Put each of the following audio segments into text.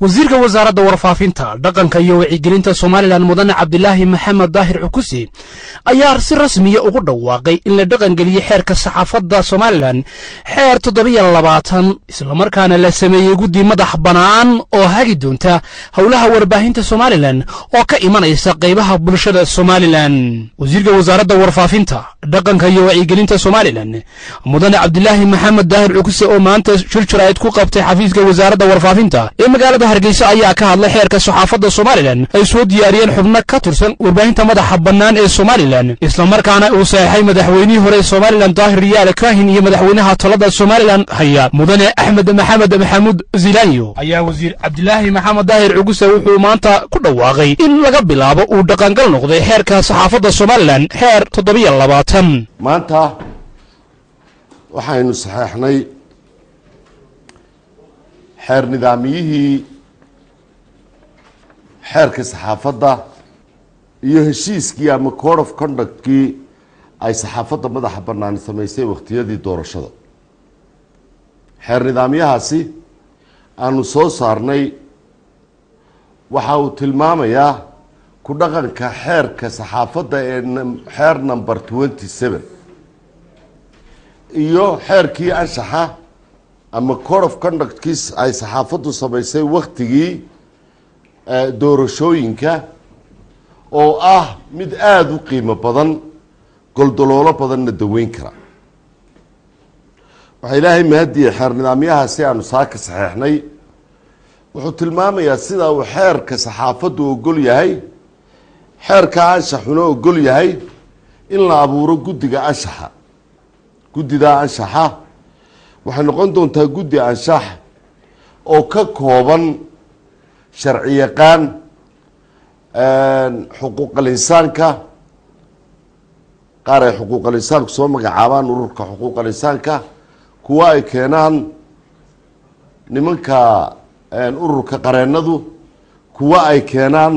wasiirka wasaaradda warfaafinta dhaqanka iyo wacyigelinta Soomaaliland mudane Cabdilaahi Maxamed Daahir Cukusi ayaa si rasmi ah ugu dhawaaqay in la dhaqan geliyo xeerka saxaafadda Soomaaliland xeer 720 isla markaana la sameeyay guddi madax banaan oo hagi doonta howlaha warbaahinta Soomaaliland oo ka imanaysa qaybaha bulshada Soomaaliland wasiirka wasaaradda warfaafinta dhaqanka iyo wacyigelinta Soomaaliland mudane Cabdilaahi Maxamed Daahir Cukusi oo maanta shirjiraad ku qabtay xafiiska wasaaradda warfaafinta ee magaalada Hargeysa ayaa ka hadlay xeerka saxaafadda Soomaaliland ay soo diyaariyeen xubno ka tirsan warbaahinta madaxa banaan ee Soomaaliland isla markaana uu saxay madaxweynihii hore Soomaaliland Daahir Riyaal Kaahin iyo madaxweynaha talada Soomaaliland haya mudane Axmed Maxamed Maxamuud Zilaanyo ayaa wasiir Cabdilaahi Maxamed Daahir Cukusi wuxuu maanta ku dhawaaqay in laga bilaabo uu dhaqangal noqday xeerka saxaafadda Soomaaliland xeer 720 maanta waxaynu saxeexnay xeer nidaamiyihii xeerka saxaafadda iyo heshiiskii ama code of conductkii ay saxaafadda madaxa bannaan samaysay waqtiyadii doorashada xeer nidaamyahaasi aanu soo saarnay waxa uu tilmaamayaa ku dhaqanka xeerka saxaafadda ee xeer number 27 iyo xeerkii anshaxa ama code of conductkiis ay saxaafaddu samaysay waqtigii doorashooyinka oo ah mid aada u qiimo badan goldoloolo badanna daweyn kara waxaa ilaahay mahadiye xeer nidaamyahaasi aanu saaka saxeexnay wuxuu tilmaamayaa sida uu xeerka saxaafaddu ogol yahay xeerka anshaxuna ogol yahay in la abuuro guddiga anshaxa guddida anshaxa waxay noqon doontaa guddi anshax oo ka kooban sharci yaqaan xuquuqal insaanka qaar ay xuquuqal insaanku soo magacaabaan ururka xuquuqal insaanka kuwa ay keenaan nimanka ururka qareenadu kuwa ay keenaan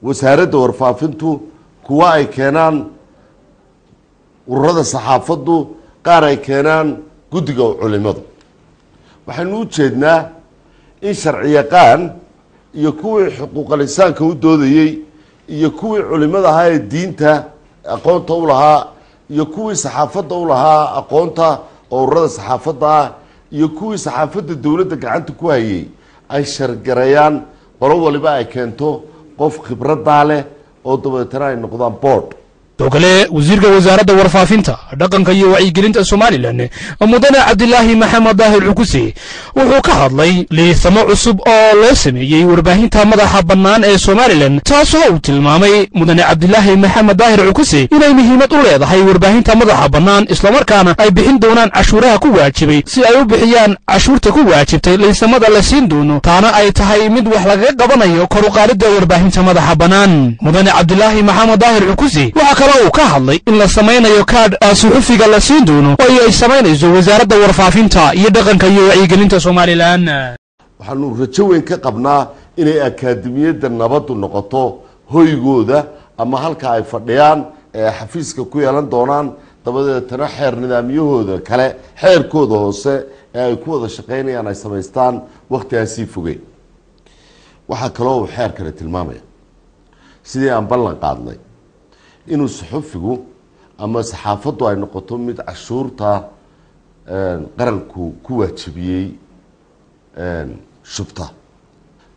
wasaaradda warfaafintu kuwa ay keenaan ururada saxaafaddu qaar ay keenaan guddiga culimadu waxaynu u jeednaa in sharci yaqaan iyo kuwii xuquuqal insaanka u doodayey iyo kuwii culimada ahaa ee diinta aqoonta u lahaa iyo kuwii saxaafadda u lahaa aqoonta oo ururada saxaafadda ah iyo kuwii saxaafadda dowladda gacanta ku hayay ay shargareeyaan qolo waliba ay keento qof khibradaa leh oo dabeetana ay noqdaan board وكله وزير وزارة ورفافينتا دقن كي وعيقلنت الصوماليلاند مدن Cabdilaahi Maxamed Daahir Cukusi wuxuu ka hadlay liisamo cusub oo loo sameeyay warbaahinta madaxa bannaan ee Soomaaliland taasoo uu tilmaamay mudane Cabdilaahi Maxamed Daahir Cukusi inay muhiimad u leedahay warbaahinta madaxa bannaan isla markaana ay bixin doonaan cashuuraha ku waajibay si ay u bixiyaan cashuurta ku waajibtay liisamada la siin doono taana ay tahay mid wax laga qabanayo kor u qaadida warbaahinta madaxa bannaan mudane Cabdilaahi Maxamed Daahir Cukusi uu ka hadlay in la sameeyo kaad suxufiga la siin doono oo ay sameynayso wasaaradda warfaafinta iyo dhaqanka iyo wacyigelinta Soomaaliland waxaanu rajo weyn ka qabnaa inay akaademiyada nabaddu noqoto hoygooda ama halka ay fadhiyaan ee xafiiska ku yeelan doonaan dabadeetana xeer nidaamyahooda kale xeerkooda hoose ee ay ku wada shaqeynayaan ay samaystaan waqtigaasi fogay waxa kaloo uu xeer kale tilmaamaya sidii aan ballan qaadnay inuu saxufigu ama saxaafaddu ay noqoto mid cashuurta qaranku ku waajibiyey shubta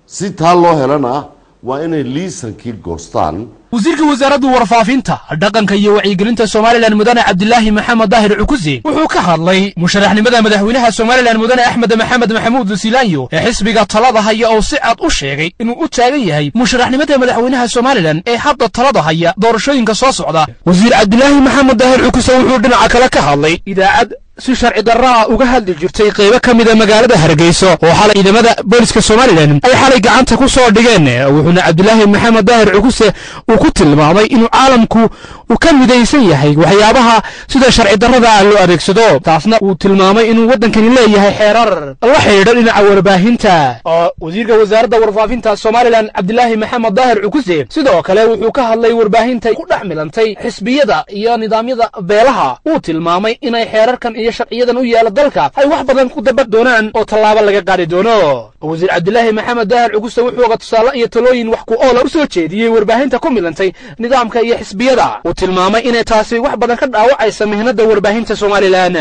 si taa loo helana waa inay liisankii goostaan wasiirka wasaaradda warfaafinta dhaqanka iyo wacyigelinta Soomaaliland mudane Cabdilaahi Maxamed Daahir Cukusi wuxuu ka hadlay musharaxnimada madaxweynaha Soomaaliland mudane Axmed Maxamed Maxamuud Zilaanyo ee xisbiga talada haya oo si cad u sheegay inuu u taagan yahay musharaxnimada madaxweynaha Soomaaliland ee hadda talada haya doorashooyinka soo socda wasiir Cabdilaahi Maxamed Daahir Cukusi wuxuu dhinaca kale ka hadlay idaacad si sharci darraa uga hadli jirtay qaybo kamida magaalada Hargeysa oo xalay ciidamada booliska Soomaaliland ay xalay gacanta ku soo dhigeen wuxuuna Cabdilaahi Maxamed Daahir Cukusi uu ku tilmaamay inuu caalamku uu ka midaysan yahay waxyaabaha sida sharci darrada loo adeegsado taasna uu tilmaamay inuu waddankani leeyahay xeerar la xidhiidha dhinaca warbaahinta oo wasiirka wasaaradda warfaafinta Soomaaliland Cabdilaahi Maxamed Daahir Cukuse sidoo kale wuxuu ka hadlay warbaahinta ku dhex milantay xisbiyada iyo nidaamyada beelaha uu tilmaamay inay xeerarkan iyo sharciyadan u yeelo dalka ay wax badan ku dabad doonaan oo tallaabo laga qaadi doono wasiir Cabdilaahi Maxamed Daahir Cukuse wuxuu tusaale iyo talooyin wax ku ool u soo jeediyay warbaahinta ku milantay nidaamka iyo xisbiyada uu tilmaamay inay taasi wax badan ka dhaawacaysa mihnada warbaahinta Soomaaliland